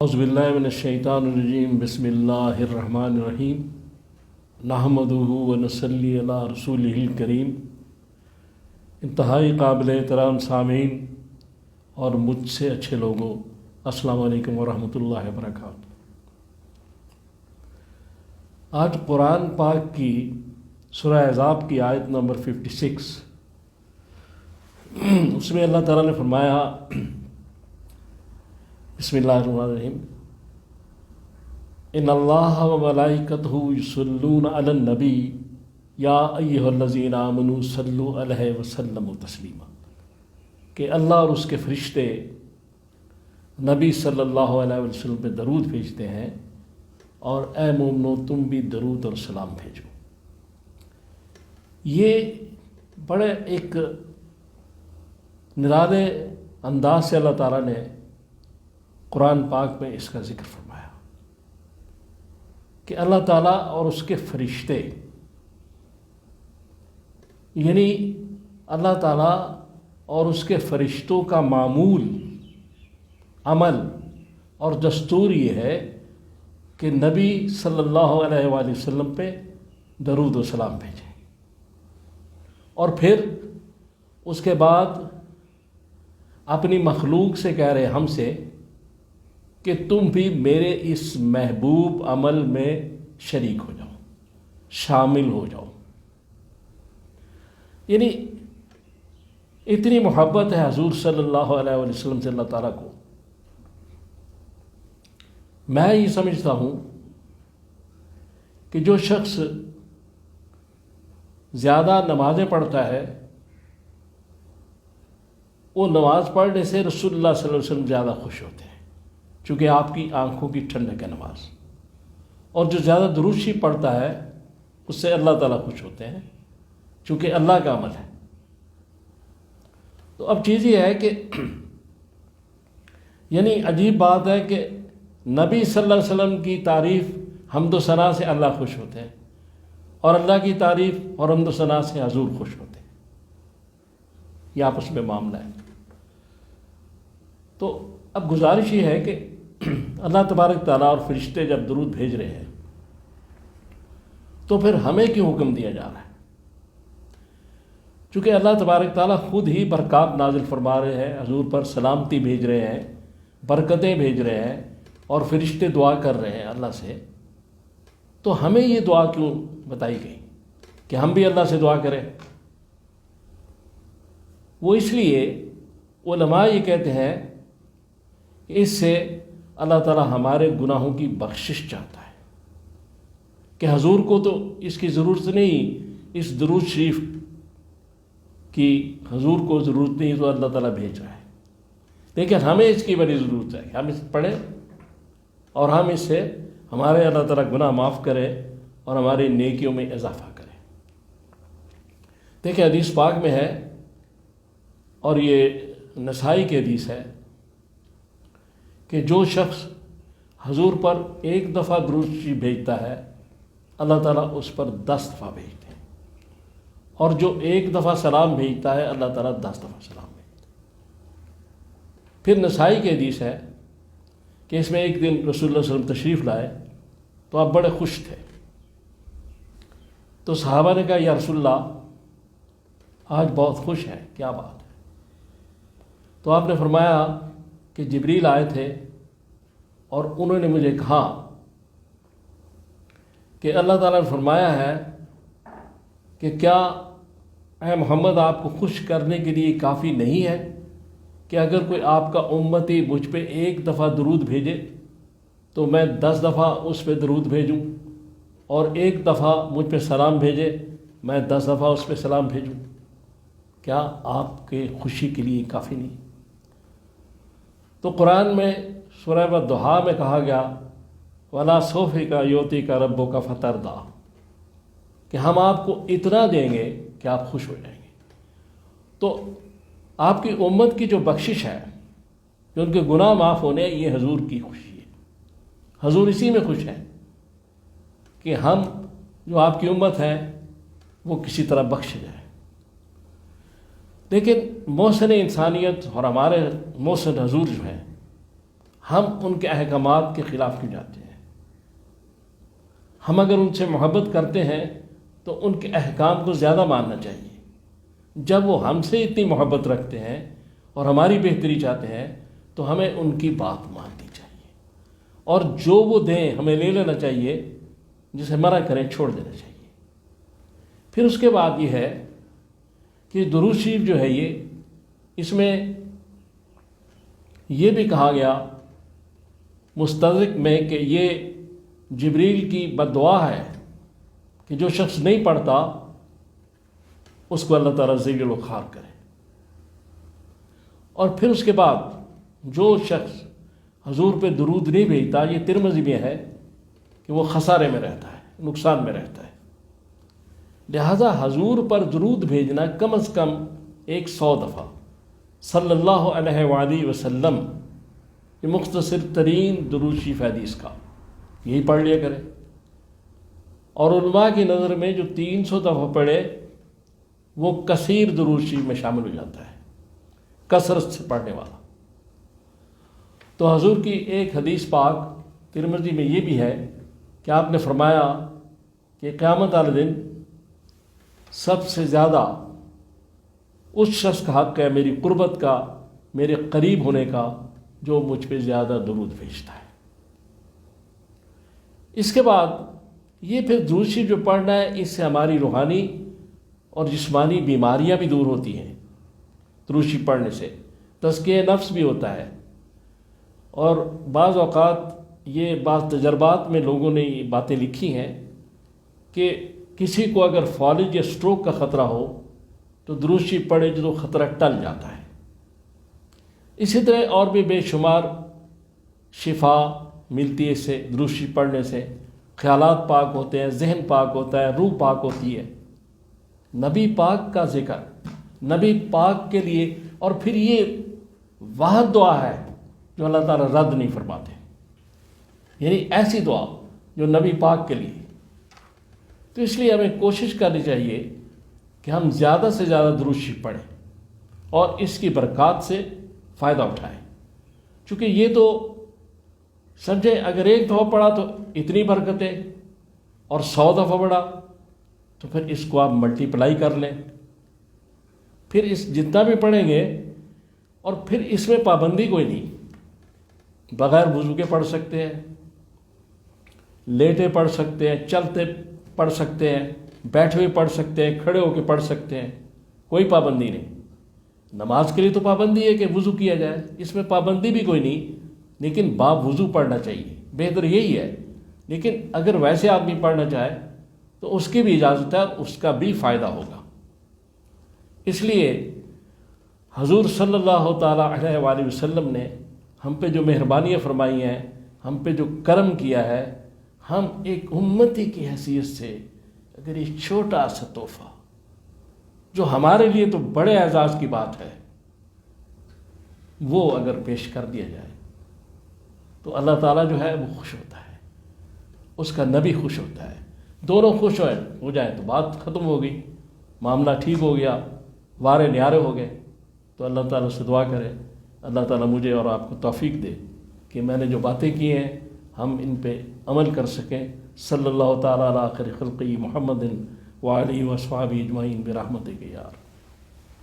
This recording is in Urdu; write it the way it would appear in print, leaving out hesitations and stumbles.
اعوذ باللہ من الشیطان الرجیم بسم اللہ الرحمن الرحیم نحمدہ ونصلی علی رسولہ الکریم۔ انتہائی قابل احترام سامعین اور مجھ سے اچھے لوگوں، السلام علیکم ورحمۃ اللہ وبرکاتہ۔ آج قرآن پاک کی سورہ احزاب کی آیت نمبر 56، اس میں اللہ تعالیٰ نے فرمایا، بسم اللہ الرحمن الرحیم، ان اللہ و ملائکتہ یصلون علی النبی یا ایھا الذین آمنوا صلوا علیہ وسلموا تسلیما، کہ اللہ اور اس کے فرشتے نبی صلی اللہ علیہ وسلم پہ درود بھیجتے ہیں، اور اے مومنو تم بھی درود اور سلام بھیجو۔ یہ بڑے ایک نرالے انداز سے اللہ تعالیٰ نے قرآن پاک میں اس کا ذکر فرمایا کہ اللہ تعالیٰ اور اس کے فرشتے، یعنی اللہ تعالیٰ اور اس کے فرشتوں کا معمول، عمل اور دستور یہ ہے کہ نبی صلی اللہ علیہ وآلہ وسلم پہ درود و سلام بھیجیں، اور پھر اس کے بعد اپنی مخلوق سے کہہ رہے ہم سے کہ تم بھی میرے اس محبوب عمل میں شریک ہو جاؤ، شامل ہو جاؤ۔ یعنی اتنی محبت ہے حضور صلی اللہ علیہ وسلم سے اللہ تعالیٰ کو۔ میں یہ سمجھتا ہوں کہ جو شخص زیادہ نمازیں پڑھتا ہے، وہ نماز پڑھنے سے رسول اللہ صلی اللہ علیہ وسلم زیادہ خوش ہوتے ہیں، چونکہ آپ کی آنکھوں کی ٹھنڈک ہے نماز، اور جو زیادہ درود شریف پڑھتا ہے اس سے اللہ تعالیٰ خوش ہوتے ہیں، چونکہ اللہ کا عمل ہے۔ تو اب چیز یہ ہے کہ یعنی عجیب بات ہے کہ نبی صلی اللہ علیہ وسلم کی تعریف حمد و ثنا سے اللہ خوش ہوتے ہیں، اور اللہ کی تعریف اور حمد و ثنا سے حضور خوش ہوتے ہیں۔ یہ آپس میں معاملہ ہے۔ تو اب گزارش یہ ہے کہ اللہ تبارک تعالیٰ اور فرشتے جب درود بھیج رہے ہیں تو پھر ہمیں کیوں حکم دیا جا رہا ہے؟ چونکہ اللہ تبارک تعالیٰ خود ہی برکات نازل فرما رہے ہیں، حضور پر سلامتی بھیج رہے ہیں، برکتیں بھیج رہے ہیں، اور فرشتے دعا کر رہے ہیں اللہ سے، تو ہمیں یہ دعا کیوں بتائی گئی کہ ہم بھی اللہ سے دعا کریں؟ وہ اس لیے علماء یہ کہتے ہیں کہ اس سے اللہ تعالیٰ ہمارے گناہوں کی بخشش چاہتا ہے، کہ حضور کو تو اس کی ضرورت نہیں، اس درود شریف کی حضور کو ضرورت نہیں، تو اللہ تعالیٰ بھیج رہا ہے، لیکن ہمیں اس کی بڑی ضرورت ہے کہ ہم اس پڑھیں اور ہم اس سے ہمارے اللہ تعالیٰ گناہ معاف کرے اور ہماری نیکیوں میں اضافہ کرے۔ دیکھیں حدیث پاک میں ہے، اور یہ نسائی کی حدیث ہے، کہ جو شخص حضور پر ایک دفعہ درود شریف بھیجتا ہے اللہ تعالیٰ اس پر 10 دفعہ بھیجتے ہیں، اور جو ایک دفعہ سلام بھیجتا ہے اللہ تعالیٰ 10 دفعہ سلام بھیجتے ہیں۔ پھر نسائی کی حدیث ہے کہ اس میں ایک دن رسول اللہ صلی اللہ علیہ وسلم تشریف لائے تو آپ بڑے خوش تھے، تو صحابہ نے کہا یا رسول اللہ آج بہت خوش ہیں، کیا بات ہے؟ تو آپ نے فرمایا کہ جبریل آئے تھے اور انہوں نے مجھے کہا کہ اللہ تعالیٰ نے فرمایا ہے کہ کیا اے محمد آپ کو خوش کرنے کے لیے کافی نہیں ہے کہ اگر کوئی آپ کا امتی مجھ پہ ایک دفعہ درود بھیجے تو میں 10 دفعہ اس پہ درود بھیجوں، اور ایک دفعہ مجھ پہ سلام بھیجے میں 10 دفعہ اس پہ سلام بھیجوں؟ کیا آپ کے خوشی کے لیے کافی نہیں؟ تو قرآن میں سورہ والضحیٰ میں کہا گیا وَلَا سَوْفَ يُعْطِيكَ رَبُّكَ فَتَرْضَىٰ، کہ ہم آپ کو اتنا دیں گے کہ آپ خوش ہو جائیں گے۔ تو آپ کی امت کی جو بخشش ہے، جو ان کے گناہ معاف ہونے، یہ حضور کی خوشی ہے۔ حضور اسی میں خوش ہیں کہ ہم جو آپ کی امت ہے وہ کسی طرح بخش جائے۔ لیکن محسن انسانیت اور ہمارے محسن حضور جو ہیں، ہم ان کے احکامات کے خلاف کیوں جاتے ہیں؟ ہم اگر ان سے محبت کرتے ہیں تو ان کے احکام کو زیادہ ماننا چاہیے۔ جب وہ ہم سے اتنی محبت رکھتے ہیں اور ہماری بہتری چاہتے ہیں تو ہمیں ان کی بات ماننی چاہیے، اور جو وہ دیں ہمیں لے لینا چاہیے، جسے منع کریں چھوڑ دینا چاہیے۔ پھر اس کے بعد یہ ہے کہ درود شریف جو ہے اس میں یہ بھی کہا گیا مستدرک میں کہ یہ جبریل کی بد دعا ہے کہ جو شخص نہیں پڑھتا اس کو اللہ تعالیٰ ذلیل و خوار کرے۔ اور پھر اس کے بعد جو شخص حضور پہ درود نہیں بھیجتا، یہ ترمذی میں ہے کہ وہ خسارے میں رہتا ہے، نقصان میں رہتا ہے۔ لہذا حضور پر درود بھیجنا کم از کم 100 دفعہ صلی اللہ علیہ وآلہ وسلم، یہ مختصر ترین درود شریف حدیث کا، یہی پڑھ لیا کرے۔ اور علماء کی نظر میں جو 300 دفعہ پڑھے وہ کثیر درود شریف میں شامل ہو جاتا ہے، کثرت سے پڑھنے والا۔ تو حضور کی ایک حدیث پاک ترمذی میں یہ بھی ہے کہ آپ نے فرمایا کہ قیامت والے دن سب سے زیادہ اس شخص کا حق ہے میری قربت کا، میرے قریب ہونے کا، جو مجھ پہ زیادہ درود بھیجتا ہے۔ اس کے بعد یہ پھر درود شریف جو پڑھنا ہے، اس سے ہماری روحانی اور جسمانی بیماریاں بھی دور ہوتی ہیں۔ درود شریف پڑھنے سے تزکیہ نفس بھی ہوتا ہے، اور بعض اوقات یہ بعض تجربات میں لوگوں نے یہ باتیں لکھی ہیں کہ کسی کو اگر فالج یا سٹروک کا خطرہ ہو تو درود شریف پڑھے جو خطرہ ٹل جاتا ہے۔ اسی طرح اور بھی بے شمار شفا ملتی ہے اس سے، درود شریف پڑھنے سے خیالات پاک ہوتے ہیں، ذہن پاک ہوتا ہے، روح پاک ہوتی ہے۔ نبی پاک کا ذکر نبی پاک کے لیے، اور پھر یہ واحد دعا ہے جو اللہ تعالیٰ رد نہیں فرماتے، یعنی ایسی دعا جو نبی پاک کے لیے۔ تو اس لیے ہمیں کوشش کرنی چاہیے کہ ہم زیادہ سے زیادہ درود شریف پڑھیں اور اس کی برکات سے فائدہ اٹھائیں، چونکہ یہ تو سمجھیں اگر ایک دفعہ پڑھا تو اتنی برکتیں، اور 100 دفعہ پڑھا تو پھر اس کو آپ ملٹی پلائی کر لیں، پھر اس جتنا بھی پڑھیں گے۔ اور پھر اس میں پابندی کوئی نہیں، بغیر وضو کے پڑھ سکتے ہیں، لیٹے پڑھ سکتے ہیں، چلتے پڑھ سکتے ہیں، بیٹھے ہوئے پڑھ سکتے ہیں، کھڑے ہو کے پڑھ سکتے ہیں، کوئی پابندی نہیں۔ نماز کے لیے تو پابندی ہے کہ وضو کیا جائے، اس میں پابندی بھی کوئی نہیں، لیکن باب وضو پڑھنا چاہیے، بہتر یہی ہے۔ لیکن اگر ویسے آدمی پڑھنا چاہے تو اس کی بھی اجازت ہے، اس کا بھی فائدہ ہوگا۔ اس لیے حضور صلی اللہ تعالیٰ علیہ وآلہ وسلم نے ہم پہ جو مہربانیاں فرمائی ہیں، ہم پہ جو کرم کیا ہے، ہم ایک امتی کی حیثیت سے اگر یہ چھوٹا سا تحفہ جو ہمارے لیے تو بڑے اعزاز کی بات ہے، وہ اگر پیش کر دیا جائے تو اللہ تعالیٰ جو ہے وہ خوش ہوتا ہے، اس کا نبی خوش ہوتا ہے، دونوں خوش ہو جائیں تو بات ختم ہو گئی، معاملہ ٹھیک ہو گیا، وارے نیارے ہو گئے۔ تو اللہ تعالیٰ سے دعا کرے اللہ تعالیٰ مجھے اور آپ کو توفیق دے کہ میں نے جو باتیں کی ہیں ہم ان پہ عمل کر سکیں۔ صلی اللہ تعالیٰ علی خیر خلقہ محمد وآلہ وصحبہ اجمعین برحمتک یا رب۔